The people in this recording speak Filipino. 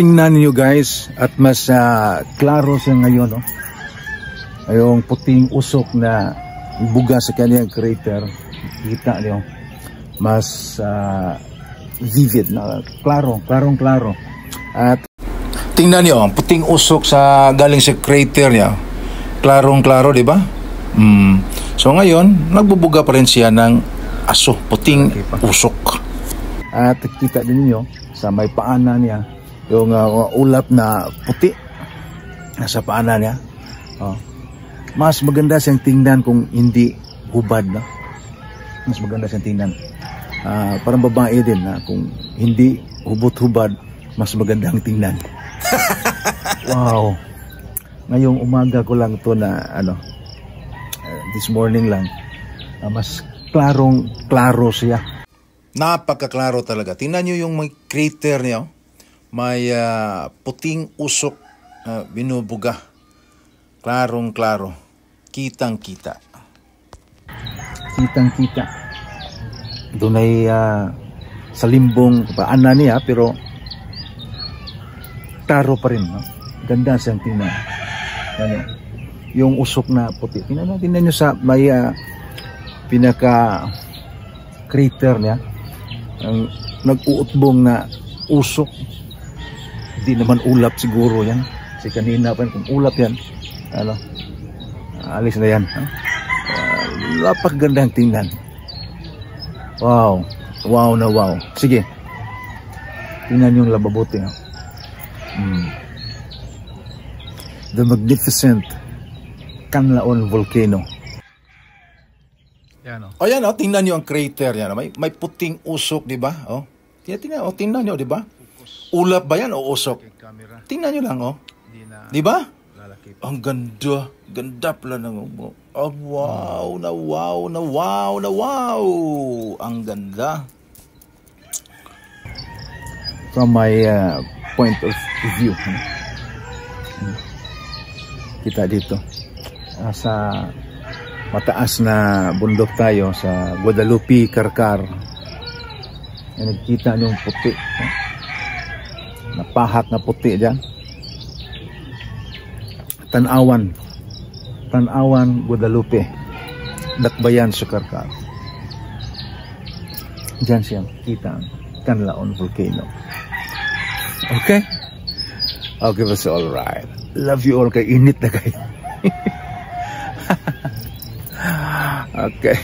tingnan niyo guys, at mas klaro siya ngayon, no? Yung puting usok na buga sa kanyang crater, kita niyo, mas vivid na, klaro. At tingnan niyo, ang puting usok sa galing sa crater niya, klarong-klaro, di ba? So ngayon, nagbubuga pa rin siya ng aso, puting usok. At kita din niyo sa may paanan niya, yung ulap na puti nasa paanan niya. Mas maganda siyang tingnan kung hindi hubad, no? Mas maganda siyang tingnan. Parang babae din, kung hindi hubot-hubad, mas magandang tingnan. Wow. Ngayong umaga ko lang to na this morning lang, mas klaro siya. Napakaklaro talaga. Tingnan nyo yung may crater niya, may puting usok binubuga. Klarong-klaro. Kitang-kita. Doon ay sa limbong paanan niya, pero klaro pa rin, no? Ganda siyang tingnan. Yung usok na puti. Tingnan nyo sa may pinaka crater niya, ang nag-uutbong na usok. Hindi naman ulap siguro yan. Kasi kanina pa kung ulap yan, alis na yan. Napakagandang tingnan. Wow na wow. Sige, tingnan yung lababote. The magnificent Canlaon Volcano. Yan, tingnan nyo ang crater yan. May puting usok, di ba? Tingnan nyo, di ba? Ulap ba yan o usok? Tingnan nyo lang, di ba? Ang ganda pala ng wow. Ang ganda. From my point of view, kita dito sa mataas na bundok tayo sa Guadalupe, Carcar. Nagkita nyo yung puti, napahat na puti dyan. Tanawan, Guadalupe, Dakbayan sa Carcar. Dyan siyang kita ang Canlaon Volcano. Okay, that's all right. Love you all, kay init na kayo. Okay.